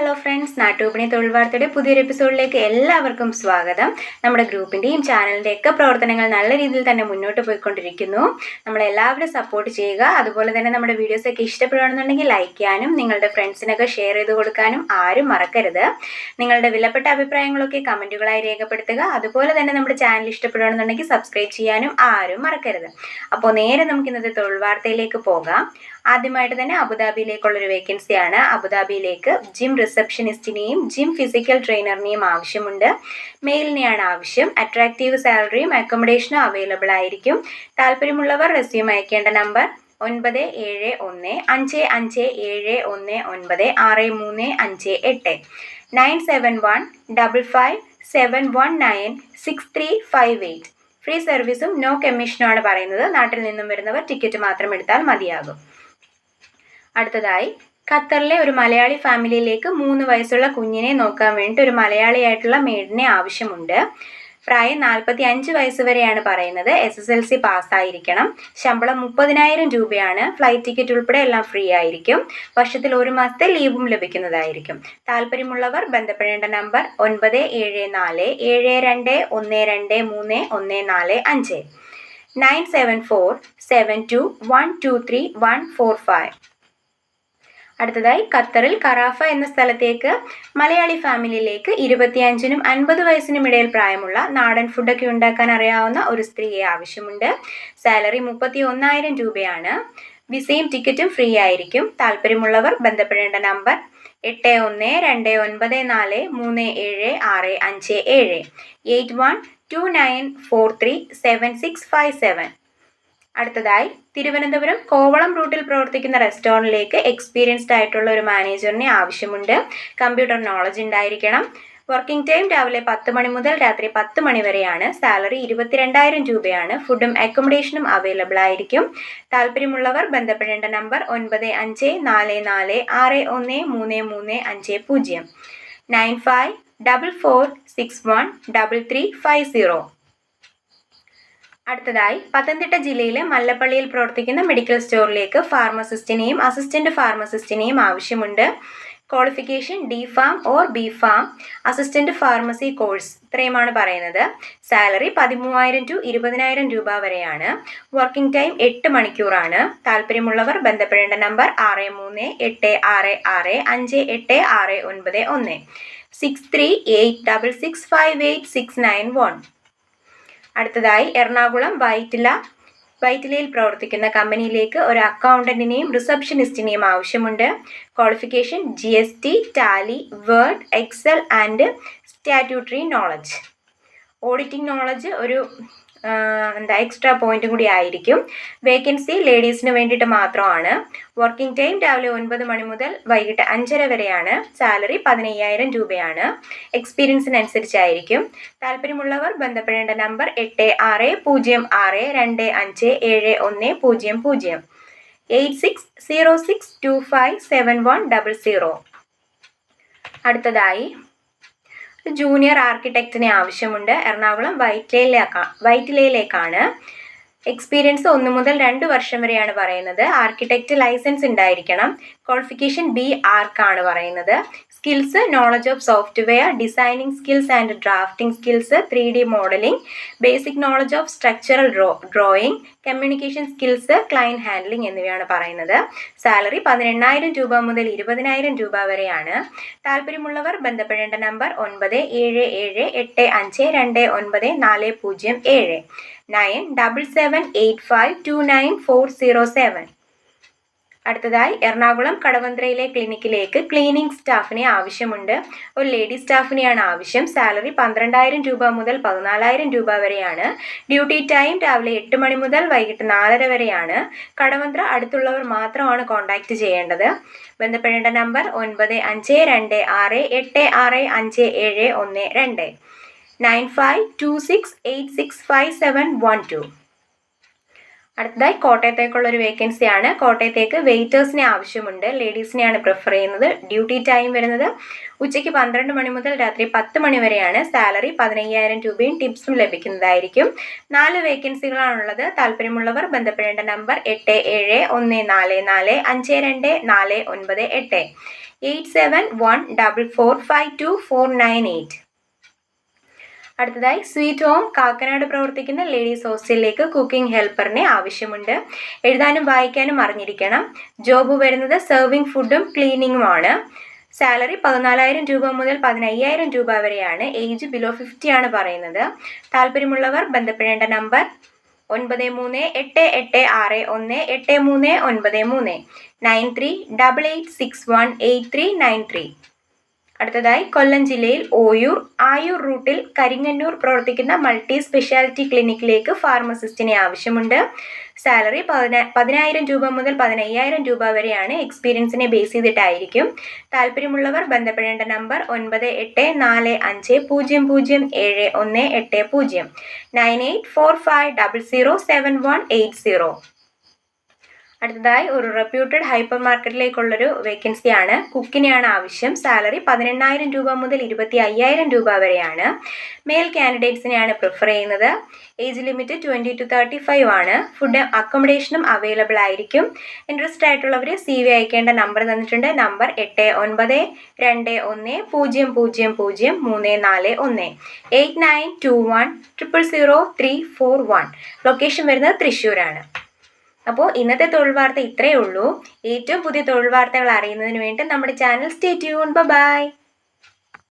Hello friends, നാട്ടുവിപണി തൊഴിൽ വാർത്തയുടെ പുതിയൊരു എപ്പിസോഡിലേക്ക് എല്ലാവർക്കും സ്വാഗതം. നമ്മുടെ ഗ്രൂപ്പിൻ്റെയും ചാനലിൻ്റെയൊക്കെ പ്രവർത്തനങ്ങൾ നല്ല രീതിയിൽ തന്നെ മുന്നോട്ട് പോയിക്കൊണ്ടിരിക്കുന്നു. നമ്മളെല്ലാവരും സപ്പോർട്ട് ചെയ്യുക. അതുപോലെ തന്നെ നമ്മുടെ വീഡിയോസൊക്കെ ഇഷ്ടപ്പെടുകയാണെന്നുണ്ടെങ്കിൽ ലൈക്ക് ചെയ്യാനും നിങ്ങളുടെ ഫ്രണ്ട്സിനൊക്കെ ഷെയർ ചെയ്ത് കൊടുക്കാനും ആരും മറക്കരുത്. നിങ്ങളുടെ വിലപ്പെട്ട അഭിപ്രായങ്ങളൊക്കെ കമൻറ്റുകളായി രേഖപ്പെടുത്തുക. അതുപോലെ തന്നെ നമ്മുടെ ചാനൽ ഇഷ്ടപ്പെടുകയാണെന്നുണ്ടെങ്കിൽ സബ്സ്ക്രൈബ് ചെയ്യാനും ആരും മറക്കരുത്. അപ്പോൾ നേരെ നമുക്ക് ഇന്നത്തെ തൊഴിൽ വാർത്തയിലേക്ക് പോകാം. ആദ്യമായിട്ട് തന്നെ അബുദാബിയിലേക്കുള്ളൊരു വേക്കൻസിയാണ്. അബുദാബിയിലേക്ക് ജിം റിസപ്ഷനിസ്റ്റിനെയും ജിം ഫിസിക്കൽ ട്രെയിനറിനെയും ആവശ്യമുണ്ട്. മെയിലിനെയാണ് ആവശ്യം. അട്രാക്റ്റീവ് സാലറിയും അക്കോമഡേഷനും അവൈലബിൾ ആയിരിക്കും. താല്പര്യമുള്ളവർ റെസ്യൂം അയക്കേണ്ട നമ്പർ 9715719358 971557196358. ഫ്രീ സർവീസും നോ കമ്മീഷനുമാണ് പറയുന്നത്. നാട്ടിൽ നിന്നും വരുന്നവർ ടിക്കറ്റ് മാത്രം എടുത്താൽ മതിയാകും. അടുത്തതായി ഖത്തറിലെ ഒരു മലയാളി ഫാമിലിയിലേക്ക് 3 വയസ്സുള്ള കുഞ്ഞിനെ നോക്കാൻ വേണ്ടിയിട്ട് ഒരു മലയാളിയായിട്ടുള്ള മെയ്ഡിനെ ആവശ്യമുണ്ട്. പ്രായം 45 വയസ്സ് വരെയാണ് പറയുന്നത്. SSLC പാസ്സായിരിക്കണം. ശമ്പളം 30,000 രൂപയാണ്. ഫ്ലൈറ്റ് ടിക്കറ്റ് ഉൾപ്പെടെ എല്ലാം ഫ്രീ ആയിരിക്കും. വർഷത്തിൽ 1 മാസത്തെ ലീവും ലഭിക്കുന്നതായിരിക്കും. താല്പര്യമുള്ളവർ ബന്ധപ്പെടേണ്ട നമ്പർ 977412123145 9747212345. അടുത്തതായി ഖത്തറിൽ കറാഫ എന്ന സ്ഥലത്തേക്ക് മലയാളി ഫാമിലിയിലേക്ക് 25-നും 50 വയസ്സിനും ഇടയിൽ പ്രായമുള്ള നാടൻ ഫുഡൊക്കെ ഉണ്ടാക്കാൻ അറിയാവുന്ന ഒരു സ്ത്രീയെ ആവശ്യമുണ്ട്. സാലറി 31,000 രൂപയാണ്. വിസയും ടിക്കറ്റും ഫ്രീ ആയിരിക്കും. താല്പര്യമുള്ളവർ ബന്ധപ്പെടേണ്ട നമ്പർ 8129437657 8129437657. അടുത്തതായി തിരുവനന്തപുരം കോവളം റൂട്ടിൽ പ്രവർത്തിക്കുന്ന റെസ്റ്റോറൻറ്റിലേക്ക് എക്സ്പീരിയൻസ്ഡ് ആയിട്ടുള്ള ഒരു മാനേജറിനെ ആവശ്യമുണ്ട്. കമ്പ്യൂട്ടർ നോളജ് ഉണ്ടായിരിക്കണം. വർക്കിംഗ് ടൈം രാവിലെ 10 മണി മുതൽ രാത്രി 10 മണി വരെയാണ്. സാലറി 22,000 രൂപയാണ്. ഫുഡും അക്കോമഡേഷനും അവൈലബിൾ ആയിരിക്കും. താല്പര്യമുള്ളവർ ബന്ധപ്പെടേണ്ട നമ്പർ 9544613350 9544613350. അടുത്തതായി പത്തനംതിട്ട ജില്ലയിലെ മല്ലപ്പള്ളിയിൽ പ്രവർത്തിക്കുന്ന മെഡിക്കൽ സ്റ്റോറിലേക്ക് ഫാർമസിസ്റ്റിനെയും അസിസ്റ്റന്റ് ഫാർമസിസ്റ്റിനെയും ആവശ്യമുണ്ട്. Qualification D.Pharm or B.Pharm, assistant pharmacy course, ഇത്രയുമാണ് പറയുന്നത്. സാലറി 13,000 to 20,000 രൂപ വരെയാണ്. വർക്കിംഗ് ടൈം 8 മണിക്കൂറാണ്. താല്പര്യമുള്ളവർ ബന്ധപ്പെടേണ്ട നമ്പർ 6386658691 6386658691. അടുത്തതായി എറണാകുളം വൈറ്റിലയിൽ പ്രവർത്തിക്കുന്ന കമ്പനിയിലേക്ക് ഒരു അക്കൗണ്ടന്റിനെയും റിസപ്ഷനിസ്റ്റിനെയും ആവശ്യമുണ്ട്. Qualification GST, Tally, word, Excel and statutory knowledge. Auditing knowledge ഒരു എക്സ്ട്രാ പോയിന്റും കൂടി ആയിരിക്കും. വേക്കൻസി ലേഡീസിന് വേണ്ടിയിട്ട് മാത്രമാണ്. വർക്കിംഗ് ടൈം രാവിലെ 9 മണി മുതൽ വൈകിട്ട് 5:30 വരെയാണ്. സാലറി 15,000 രൂപയാണ്. എക്സ്പീരിയൻസിനനുസരിച്ചായിരിക്കും. താല്പര്യമുള്ളവർ ബന്ധപ്പെടേണ്ട നമ്പർ 8606257100 8606257100. അടുത്തതായി ജൂനിയർ ആർക്കിടെക്റ്റിനെ ആവശ്യമുണ്ട്. എറണാകുളം വൈറ്റിലയിലേക്കാണ്. എക്സ്പീരിയൻസ് 1 മുതൽ 2 വർഷം വരെയാണ് പറയുന്നത്. ആർക്കിടെക്റ്റ് ലൈസൻസ് ഉണ്ടായിരിക്കണം. ക്വാളിഫിക്കേഷൻ B.Arch ആണ് പറയുന്നത്. Skills knowledge of software, designing skills and drafting skills, 3D modelling, basic knowledge of structural drawing, communication skills, client handling എന്നിവയാണ് പറയുന്നത്. സാലറി 18,000 രൂപ മുതൽ 20,000 രൂപ വരെയാണ്. താല്പര്യമുള്ളവർ ബന്ധപ്പെടേണ്ട നമ്പർ 9778529407 9778529407. അടുത്തതായി എറണാകുളം കടവന്ത്രയിലെ ക്ലിനിക്കിലേക്ക് ക്ലീനിങ് സ്റ്റാഫിനെ ആവശ്യമുണ്ട്. ഒരു ലേഡി സ്റ്റാഫിനെയാണ് ആവശ്യം. സാലറി 12,000 രൂപ മുതൽ 14,000 രൂപ വരെയാണ്. ഡ്യൂട്ടി ടൈം രാവിലെ 8 മണി മുതൽ വൈകിട്ട് 4:30 വരെയാണ്. കടവന്ത്ര അടുത്തുള്ളവർ മാത്രമാണ് കോൺടാക്റ്റ് ചെയ്യേണ്ടത്. ബന്ധപ്പെടേണ്ട നമ്പർ 9526865712 9526865712. അടുത്തതായി കോട്ടയത്തേക്കുള്ള ഒരു വേക്കൻസിയാണ്. കോട്ടയത്തേക്ക് വെയിറ്റേഴ്സിനെ ആവശ്യമുണ്ട്. ലേഡീസിനെയാണ് പ്രിഫർ ചെയ്യുന്നത്. ഡ്യൂട്ടി ടൈം വരുന്നത് ഉച്ചയ്ക്ക് 12 മണി മുതൽ രാത്രി 10 മണി വരെയാണ്. സാലറി 15,000 രൂപയും ടിപ്സും ലഭിക്കുന്നതായിരിക്കും. 4 വേക്കൻസികളാണുള്ളത്. താല്പര്യമുള്ളവർ ബന്ധപ്പെടേണ്ട നമ്പർ 8714452498 8714452498. അടുത്തതായി സ്വീറ്റ് ഹോം കാക്കനാട് പ്രവർത്തിക്കുന്ന ലേഡീസ് ഹോസ്റ്റലിലേക്ക് കുക്കിംഗ് ഹെൽപ്പറിനെ ആവശ്യമുണ്ട്. എഴുതാനും വായിക്കാനും അറിഞ്ഞിരിക്കണം. ജോബ് വരുന്നത് സെർവിങ് ഫുഡും ക്ലീനിങ്ങുമാണ്. സാലറി 14,000 രൂപ മുതൽ 15,000 രൂപ വരെയാണ്. ഏജ് ബിലോ 50 ആണ് പറയുന്നത്. താല്പര്യമുള്ളവർ ബന്ധപ്പെടേണ്ട നമ്പർ 9388618393 9388618393. അടുത്തതായി കൊല്ലം ജില്ലയിൽ ആയൂർ റൂട്ടിൽ കരിങ്ങന്നൂർ പ്രവർത്തിക്കുന്ന മൾട്ടി സ്പെഷ്യാലിറ്റി ക്ലിനിക്കിലേക്ക് ഫാർമസിസ്റ്റിനെ ആവശ്യമുണ്ട്. സാലറി 10,000 രൂപ മുതൽ 15,000 രൂപ വരെയാണ്. എക്സ്പീരിയൻസിനെ ബേസ് ചെയ്തിട്ടായിരിക്കും. താല്പര്യമുള്ളവർ ബന്ധപ്പെടേണ്ട നമ്പർ 9845007180 9845007180. അടുത്തതായി ഒരു റെപ്യൂട്ടഡ് ഹൈപ്പർ മാർക്കറ്റിലേക്കുള്ളൊരു വേക്കൻസിയാണ്. കുക്കിനെയാണ് ആവശ്യം. സാലറി 18,000 രൂപ മുതൽ 25,000 രൂപ വരെയാണ്. മെയിൽ കാൻഡിഡേറ്റ്സിനെയാണ് പ്രിഫർ ചെയ്യുന്നത്. ഏജ് ലിമിറ്റ് 20 to 35 ആണ്. ഫുഡ് അക്കോമഡേഷനും അവൈലബിൾ ആയിരിക്കും. ഇൻട്രസ്റ്റ് ആയിട്ടുള്ളവർ CV അയക്കേണ്ട നമ്പർ തന്നിട്ടുണ്ട്. നമ്പർ 8921000341 8921000341. ലൊക്കേഷൻ വരുന്നത് തൃശ്ശൂരാണ്. അപ്പോൾ ഇന്നത്തെ തൊഴിൽ വാർത്ത ഇത്രയേ ഉള്ളൂ. ഏറ്റവും പുതിയ തൊഴിൽ വാർത്തകൾ അറിയുന്നതിന് വേണ്ടി നമ്മുടെ ചാനൽ സ്റ്റേ ട്യൂൺ. ബൈ.